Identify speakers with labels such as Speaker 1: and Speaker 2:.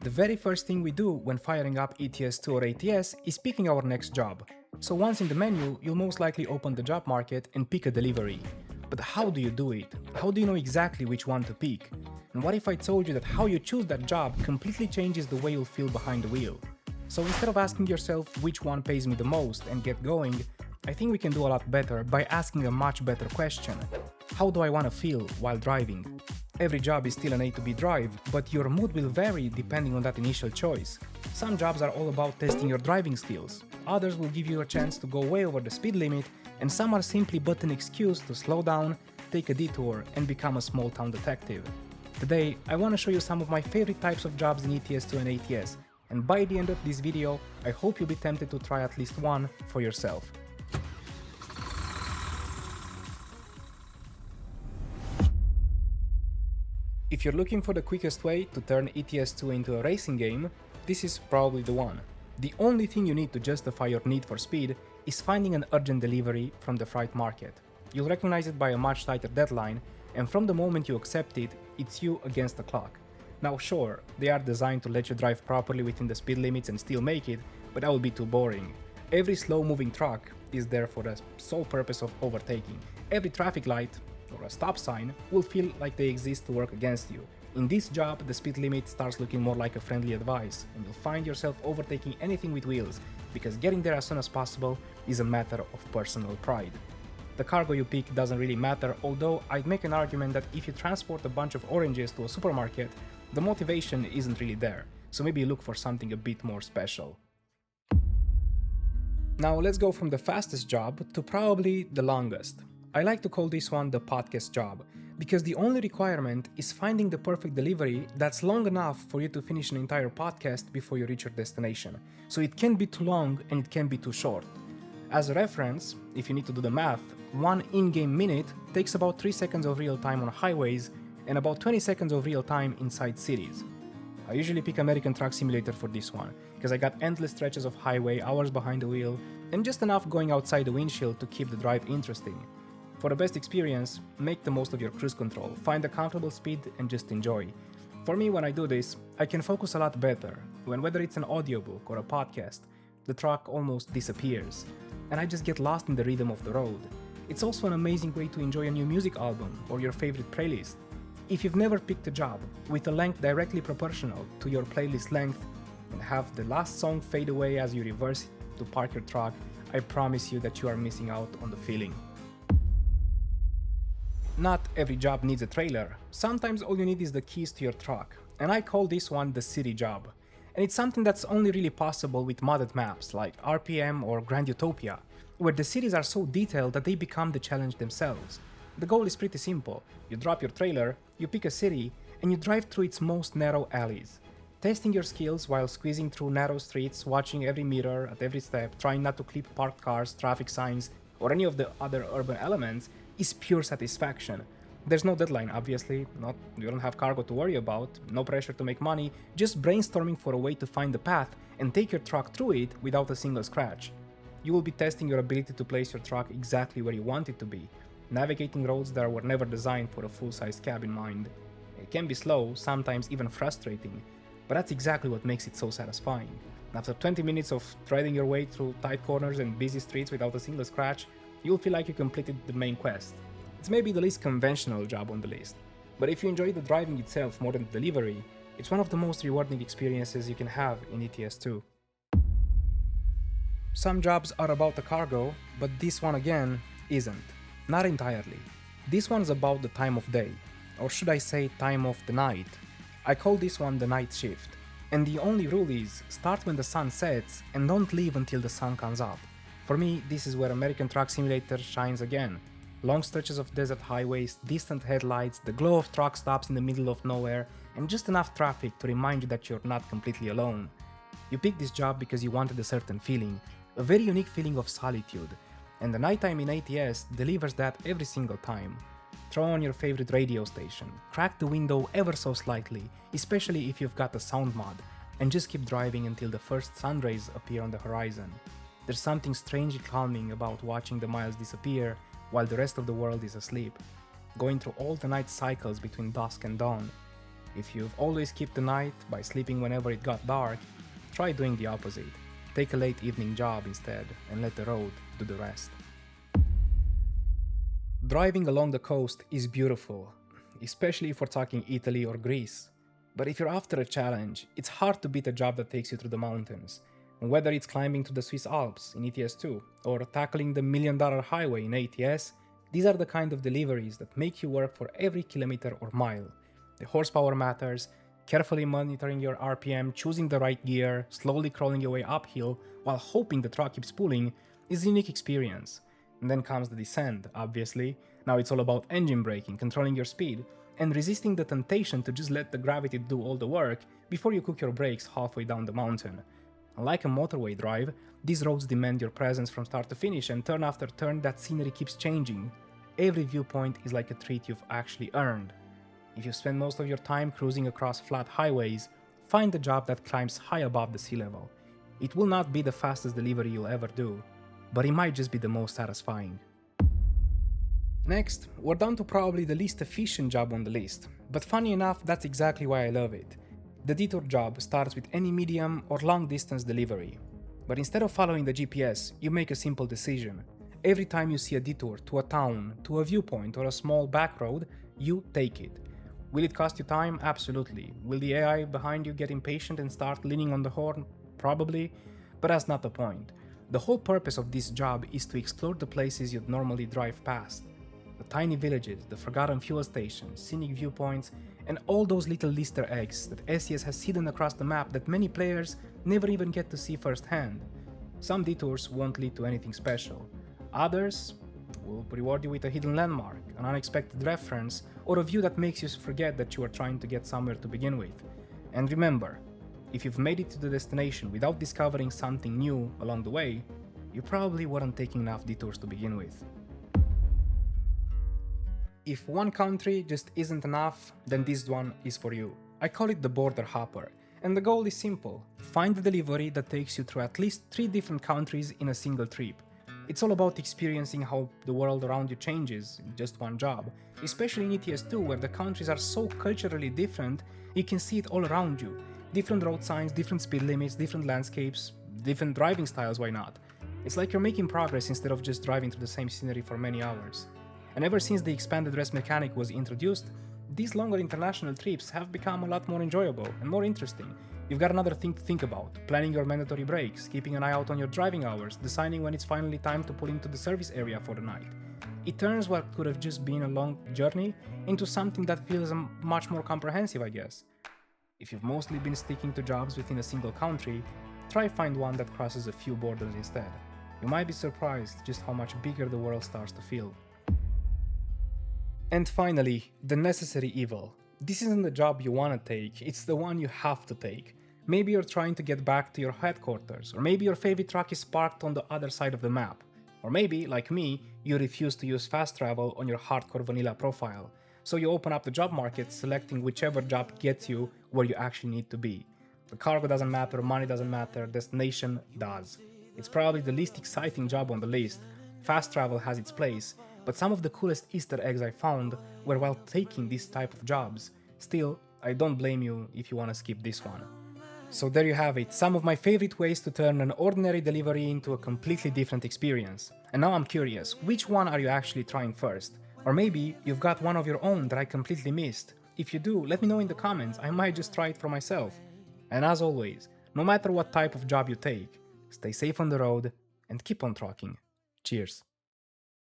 Speaker 1: The very first thing we do when firing up ETS2 or ATS is picking our next job. So once in the menu, you'll most likely open the job market and pick a delivery. But how do you do it? How do you know exactly which one to pick? And what if I told you that how you choose that job completely changes the way you'll feel behind the wheel? So instead of asking yourself which one pays me the most and get going, I think we can do a lot better by asking a much better question. How do I want to feel while driving? Every job is still an A to B drive, but your mood will vary depending on that initial choice. Some jobs are all about testing your driving skills, others will give you a chance to go way over the speed limit, and some are simply but an excuse to slow down, take a detour, and become a small town detective. Today, I want to show you some of my favorite types of jobs in ETS2 and ATS, and by the end of this video, I hope you'll be tempted to try at least one for yourself. If you're looking for the quickest way to turn ETS2 into a racing game, this is probably the one. The only thing you need to justify your need for speed is finding an urgent delivery from the freight market. You'll recognize it by a much tighter deadline, and from the moment you accept it, it's you against the clock. Now sure, they are designed to let you drive properly within the speed limits and still make it, but that would be too boring. Every slow-moving truck is there for the sole purpose of overtaking. Every traffic light or a stop sign will feel like they exist to work against you. In this job, the speed limit starts looking more like a friendly advice, and you'll find yourself overtaking anything with wheels, because getting there as soon as possible is a matter of personal pride. The cargo you pick doesn't really matter, although I'd make an argument that if you transport a bunch of oranges to a supermarket, the motivation isn't really there, so maybe you look for something a bit more special. Now let's go from the fastest job to probably the longest. I like to call this one the podcast job, because the only requirement is finding the perfect delivery that's long enough for you to finish an entire podcast before you reach your destination. So it can be too long and it can be too short. As a reference, if you need to do the math, one in-game minute takes about 3 seconds of real time on highways and about 20 seconds of real time inside cities. I usually pick American Truck Simulator for this one, because I got endless stretches of highway, hours behind the wheel, and just enough going outside the windshield to keep the drive interesting. For the best experience, make the most of your cruise control, find a comfortable speed and just enjoy. For me, when I do this, I can focus a lot better, when whether it's an audiobook or a podcast, the truck almost disappears, and I just get lost in the rhythm of the road. It's also an amazing way to enjoy a new music album or your favorite playlist. If you've never picked a job with a length directly proportional to your playlist length and have the last song fade away as you reverse it to park your truck, I promise you that you are missing out on the feeling. Not every job needs a trailer. Sometimes all you need is the keys to your truck, and I call this one the city job. And it's something that's only really possible with modded maps like RPM or Grand Utopia, where the cities are so detailed that they become the challenge themselves. The goal is pretty simple. You drop your trailer, you pick a city, and you drive through its most narrow alleys. Testing your skills while squeezing through narrow streets, watching every mirror at every step, trying not to clip parked cars, traffic signs, or any of the other urban elements is pure satisfaction. There's no deadline, obviously, you don't have cargo to worry about, no pressure to make money, just brainstorming for a way to find the path and take your truck through it without a single scratch. You will be testing your ability to place your truck exactly where you want it to be, navigating roads that were never designed for a full-size cab in mind. It can be slow, sometimes even frustrating, but that's exactly what makes it so satisfying. After 20 minutes of threading your way through tight corners and busy streets without a single scratch, you'll feel like you completed the main quest. It's maybe the least conventional job on the list, but if you enjoy the driving itself more than the delivery, it's one of the most rewarding experiences you can have in ETS2. Some jobs are about the cargo, but this one again isn't. Not entirely. This one's about the time of day, or should I say time of the night. I call this one the night shift, and the only rule is start when the sun sets and don't leave until the sun comes up. For me, this is where American Truck Simulator shines again. Long stretches of desert highways, distant headlights, the glow of truck stops in the middle of nowhere, and just enough traffic to remind you that you're not completely alone. You picked this job because you wanted a certain feeling, a very unique feeling of solitude, and the nighttime in ATS delivers that every single time. Throw on your favorite radio station, crack the window ever so slightly, especially if you've got a sound mod, and just keep driving until the first sun rays appear on the horizon. There's something strangely calming about watching the miles disappear while the rest of the world is asleep, going through all the night cycles between dusk and dawn. If you've always skipped the night by sleeping whenever it got dark, try doing the opposite. Take a late evening job instead and let the road do the rest. Driving along the coast is beautiful, especially if we're talking Italy or Greece. But if you're after a challenge, it's hard to beat a job that takes you through the mountains. And whether it's climbing to the Swiss Alps in ETS2 or tackling the $1 million highway in ATS, these are the kind of deliveries that make you work for every kilometer or mile. The horsepower matters, carefully monitoring your RPM, choosing the right gear, slowly crawling your way uphill while hoping the truck keeps pulling is a unique experience. And then comes the descent, obviously. Now it's all about engine braking, controlling your speed, and resisting the temptation to just let the gravity do all the work before you cook your brakes halfway down the mountain. Unlike a motorway drive, these roads demand your presence from start to finish, and turn after turn that scenery keeps changing. Every viewpoint is like a treat you've actually earned. If you spend most of your time cruising across flat highways, find a job that climbs high above the sea level. It will not be the fastest delivery you'll ever do, but it might just be the most satisfying. Next, we're down to probably the least efficient job on the list, but funny enough, that's exactly why I love it. The detour job starts with any medium or long distance delivery. But instead of following the GPS, you make a simple decision. Every time you see a detour to a town, to a viewpoint, or a small back road, you take it. Will it cost you time? Absolutely. Will the AI behind you get impatient and start leaning on the horn? Probably, but that's not the point. The whole purpose of this job is to explore the places you'd normally drive past. The tiny villages, the forgotten fuel stations, scenic viewpoints, and all those little Easter eggs that SCS has hidden across the map that many players never even get to see firsthand. Some detours won't lead to anything special. Others will reward you with a hidden landmark, an unexpected reference, or a view that makes you forget that you were trying to get somewhere to begin with. And remember, if you've made it to the destination without discovering something new along the way, you probably weren't taking enough detours to begin with. If one country just isn't enough, then this one is for you. I call it the border hopper, and the goal is simple. Find a delivery that takes you through at least 3 different countries in a single trip. It's all about experiencing how the world around you changes in just one job, especially in ETS2 where the countries are so culturally different, you can see it all around you. Different road signs, different speed limits, different landscapes, different driving styles, why not? It's like you're making progress instead of just driving through the same scenery for many hours. And ever since the expanded rest mechanic was introduced, these longer international trips have become a lot more enjoyable and more interesting. You've got another thing to think about, planning your mandatory breaks, keeping an eye out on your driving hours, deciding when it's finally time to pull into the service area for the night. It turns what could have just been a long journey into something that feels much more comprehensive, I guess. If you've mostly been sticking to jobs within a single country, try find one that crosses a few borders instead. You might be surprised just how much bigger the world starts to feel. And finally, the necessary evil. This isn't the job you want to take, it's the one you have to take. Maybe you're trying to get back to your headquarters, or maybe your favorite truck is parked on the other side of the map. Or maybe, like me, you refuse to use fast travel on your hardcore vanilla profile. So you open up the job market, selecting whichever job gets you where you actually need to be. The cargo doesn't matter, money doesn't matter, destination does. It's probably the least exciting job on the list. Fast travel has its place, but some of the coolest Easter eggs I found were while taking this type of jobs. Still, I don't blame you if you want to skip this one. So there you have it, some of my favorite ways to turn an ordinary delivery into a completely different experience. And now I'm curious, which one are you actually trying first? Or maybe you've got one of your own that I completely missed. If you do, let me know in the comments, I might just try it for myself. And as always, no matter what type of job you take, stay safe on the road and keep on trucking. Cheers.